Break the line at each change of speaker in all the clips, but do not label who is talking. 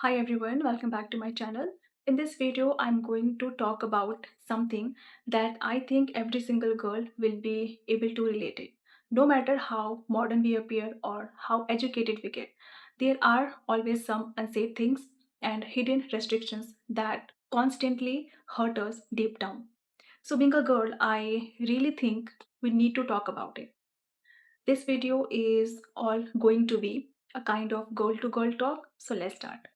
Hi everyone, welcome back to my channel. In this video, I'm going to talk about something that I think every single girl will be able to relate it. No matter how modern we appear or how educated we get, there are always some unsaid things and hidden restrictions that constantly hurt us deep down. So being a girl, I really think we need to talk about it. This video is all going to be a kind of girl to girl talk, so let's start.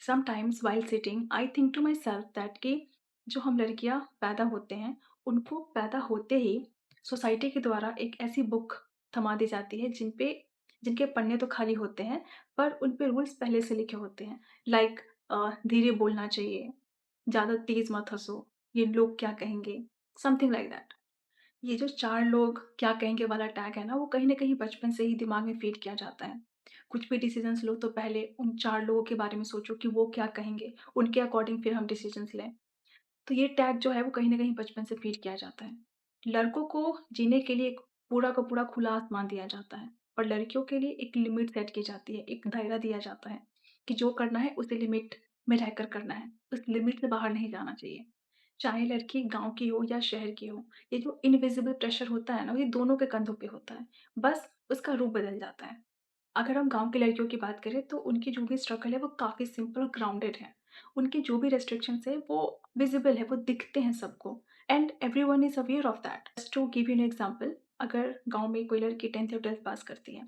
Sometimes while sitting I think to myself that कि जो हम लड़कियां पैदा होते हैं उनको पैदा होते ही सोसाइटी के द्वारा एक ऐसी बुक थमा दी जाती है जिनके पन्ने तो खाली होते हैं पर उन पे रूल्स पहले से लिखे होते हैं लाइक धीरे बोलना चाहिए, ज़्यादा तेज मत हंसो, ये लोग क्या कहेंगे, समथिंग लाइक दैट। ये जो 4 लोग क्या कहेंगे वाला टैग है ना, वो कहीं न कहीं बचपन से ही दिमाग में फ़ीड किया जाता है। कुछ भी डिसीज़न्स लो तो पहले उन 4 लोगों के बारे में सोचो कि वो क्या कहेंगे, उनके अकॉर्डिंग फिर हम डिसीज़न्स लें। तो ये टैग जो है वो कहीं न कहीं बचपन से फ़ीड किया जाता है। लड़कों को जीने के लिए एक पूरा का पूरा खुला आसमान दिया जाता है, और लड़कियों के लिए एक लिमिट सेट की जाती है, एक दायरा दिया जाता है कि जो करना है उसी लिमिट में रहकर करना है, उस लिमिट से बाहर नहीं जाना चाहिए। चाहे लड़की गाँव की हो या शहर की हो, ये जो इनविजिबल प्रेशर होता है ना, ये दोनों के कंधों पे होता है, बस उसका रूप बदल जाता है। अगर हम गाँव की लड़कियों की बात करें तो उनकी जो भी स्ट्रगल है वो काफ़ी सिंपल और ग्राउंडेड है। उनके जो भी रेस्ट्रिक्शंस है वो विज़िबल है, वो दिखते हैं सबको and everyone is aware of that. Just to give you an example, अगर गाँव में कोई लड़की 10th या 12th पास करती है,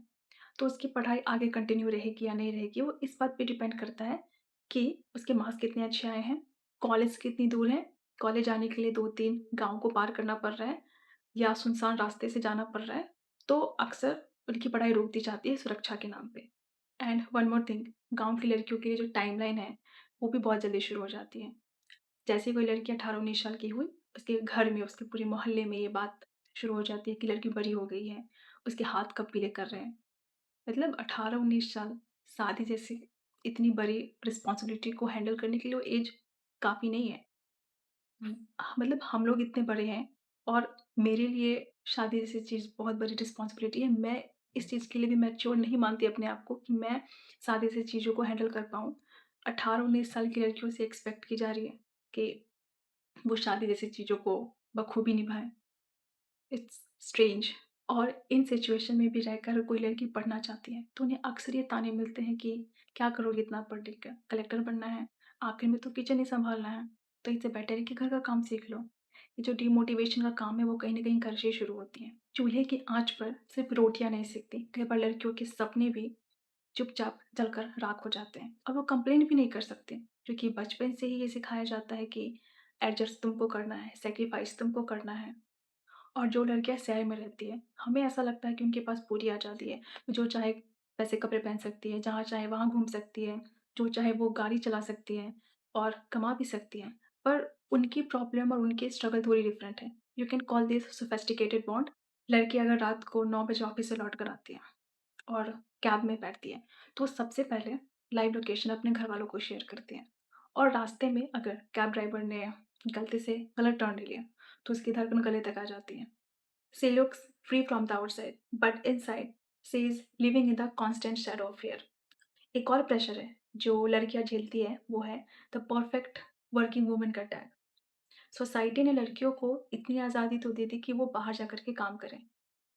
तो उसकी पढ़ाई आगे कंटिन्यू रहेगी या नहीं रहेगी, वो इस बात पे डिपेंड करता है कि उसके मार्क्स कितने अच्छे आए हैं, कॉलेज कितनी दूर है, कॉलेज जाने के लिए 2-3 गाँव को पार करना पड़ रहा है या सुनसान रास्ते से जाना पड़ रहा है, तो अक्सर उनकी पढ़ाई रोक दी जाती है सुरक्षा के नाम पे। एंड वन मोर थिंग, गाँव की लड़कियों के लिए जो टाइमलाइन है, वो भी बहुत जल्दी शुरू हो जाती है। जैसे ही कोई लड़की 18-19 साल की हुई, उसके घर में, उसके पूरे मोहल्ले में ये बात शुरू हो जाती है कि लड़की बड़ी हो गई है, उसके हाथ कब पीले कर रहे हैं। मतलब 18-19 साल, शादी जैसी इतनी बड़ी रिस्पॉन्सिबिलिटी को हैंडल करने के लिए वो एज काफ़ी नहीं है। मतलब हम लोग इतने बड़े हैं, और मेरे लिए शादी जैसी चीज़ बहुत बड़ी रिस्पॉन्सिबिलिटी है। मैं इस चीज़ के लिए भी मैच्योर नहीं मानती अपने आप को कि मैं शादी जैसी चीज़ों को हैंडल कर पाऊँ। 18-19 साल की लड़कियों से एक्सपेक्ट की जा रही है कि वो शादी जैसी चीज़ों को बखूबी निभाएँ। It's strange. और इन सिचुएशन में भी रहकर कोई लड़की पढ़ना चाहती है तो उन्हें अक्सर ये ताने मिलते हैं कि क्या करोगे इतना पढ़ लिख कर, कलेक्टर बनना है, आखिर में तो किचन ही संभालना है, तो इससे बेटर है कि घर का काम सीख लो। ये जो डिमोटिवेशन का काम है वो कहीं ना कहीं घर से ही शुरू होती है। चूल्हे की आंच पर सिर्फ रोटियां नहीं सीखती, कई बार लड़कियों के सपने भी चुपचाप जलकर राख हो जाते हैं, और वो कंप्लेन भी नहीं कर सकते क्योंकि बचपन से ही ये सिखाया जाता है कि एडजस्ट तुमको करना है, सेक्रीफाइस तुमको करना है। और जो लड़कियाँ शहर में रहती है, हमें ऐसा लगता है कि उनके पास पूरी आज़ादी है, जो चाहे वैसे कपड़े पहन सकती है, जहाँ चाहे वहाँ घूम सकती है, जो चाहे वो गाड़ी चला सकती है और कमा भी सकती हैं। पर उनकी प्रॉब्लम और उनकी स्ट्रगल थोड़ी डिफरेंट है। You can call this sophisticated bond. लड़की अगर रात को 9 बजे ऑफिस से लौट कर आती है और कैब में बैठती है, तो सबसे पहले लाइव लोकेशन अपने घरवालों को शेयर करती है, और रास्ते में अगर कैब ड्राइवर ने गलती से गलत टर्न ले लिया, तो उसकी धड़कन गले तक आ जाती है। She looks free from the outside, but inside she is living in the constant shadow of fear. एक और प्रेशर है जो लड़कियां झेलती है, वो है द परफेक्ट वर्किंग वुमन का टैग। सोसाइटी ने लड़कियों को इतनी आज़ादी तो दे दी कि वो बाहर जाकर के काम करें,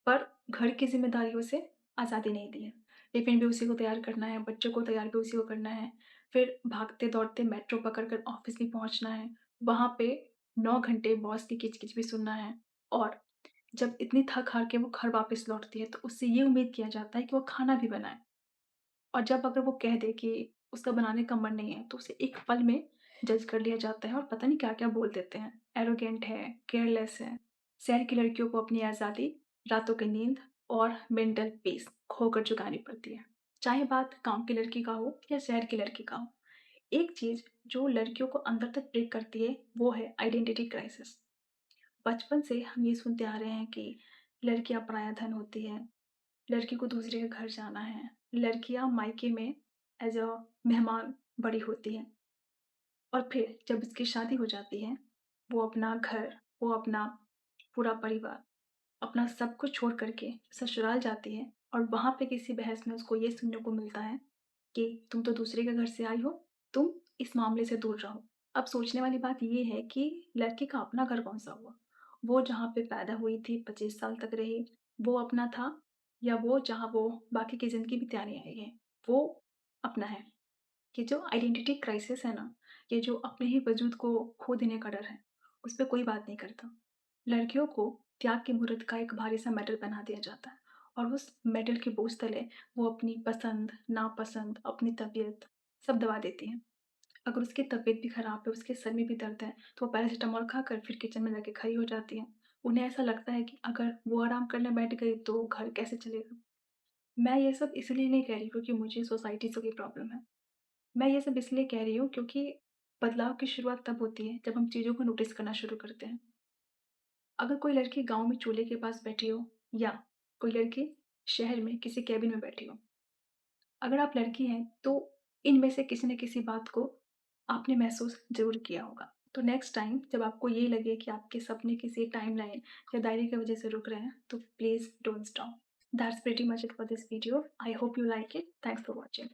पर घर की जिम्मेदारियों से आज़ादी नहीं दी है। टिफिन भी उसी को तैयार करना है, बच्चों को तैयार भी उसी को करना है, फिर भागते दौड़ते मेट्रो पकड़ कर ऑफिस भी पहुंचना है, वहाँ पे 9 घंटे बॉस की किचकिच भी सुनना है, और जब इतनी थक हार के वो घर वापस लौटती है तो उससे ये उम्मीद किया जाता है कि वो खाना भी बनाए, और जब अगर वो कह दे कि उसका बनाने का मन नहीं है तो उसे एक पल में जज कर लिया जाता है और पता नहीं क्या क्या बोल देते हैं, एरोगेंट है, केयरलेस है। शहर की लड़कियों को अपनी आज़ादी, रातों की नींद और मेंटल पीस खोकर चुकानी पड़ती है, चाहे बात गाँव की लड़की का हो या शहर की लड़की का हो। एक चीज़ जो लड़कियों को अंदर तक ब्रेक करती है वो है आइडेंटिटी क्राइसिस। बचपन से हम ये सुनते आ रहे हैं कि लड़कियां पराया धन होती है, लड़की को दूसरे के घर जाना है, लड़कियां मायके में एज अ मेहमान बड़ी होती है, और फिर जब उसकी शादी हो जाती है, वो अपना घर, वो अपना पूरा परिवार, अपना सब कुछ छोड़ करके ससुराल जाती है, और वहाँ पे किसी बहस में उसको ये सुनने को मिलता है कि तुम तो दूसरे के घर से आई हो, तुम इस मामले से दूर रहो। अब सोचने वाली बात ये है कि लड़की का अपना घर कौन-सा हुआ? वो जहाँ पे पैदा हुई थी, 25 साल तक रही, वो अपना था या वो जहाँ वो बाकी की ज़िंदगी बिताने आई है, वो अपना है? ये जो आइडेंटिटी क्राइसिस है ना, ये जो अपने ही वजूद को खो देने का डर है, उस पे कोई बात नहीं करता। लड़कियों को त्याग के मुहूर्त का एक भारी-सा मेडल पहना दिया जाता है और उस मेडल के बोझ तले वो अपनी पसंद, नापसंद, अपनी तबीयत सब दबा देती हैं। अगर उसकी तबीयत भी खराब है, उसके सर में भी दर्द है, तो वो पैरासिटामॉल खाकर फिर किचन में जाके खड़ी हो जाती हैं। उन्हें ऐसा लगता है कि अगर वो आराम करने बैठ गई, तो घर कैसे चलेगा? मैं ये सब इसलिए नहीं कह रही क्योंकि मुझे सोसाइटी से कोई प्रॉब्लम है। मैं ये सब इसलिए कह रही हूँ क्योंकि बदलाव की शुरुआत तब होती है जब हम चीज़ों को नोटिस करना शुरू करते हैं। अगर कोई लड़की गाँव में चूल्हे के पास बैठी हो या कोई लड़की शहर में किसी केबिन में बैठी हो, अगर आप लड़की हैं तो इनमें से किसी न किसी बात को आपने महसूस ज़रूर किया होगा। तो नेक्स्ट टाइम जब आपको ये लगे कि आपके सपने किसी टाइमलाइन या डायरी की वजह से रुक रहे हैं, तो please don't stop. That's pretty much it for this video. I hope you like it. Thanks for watching.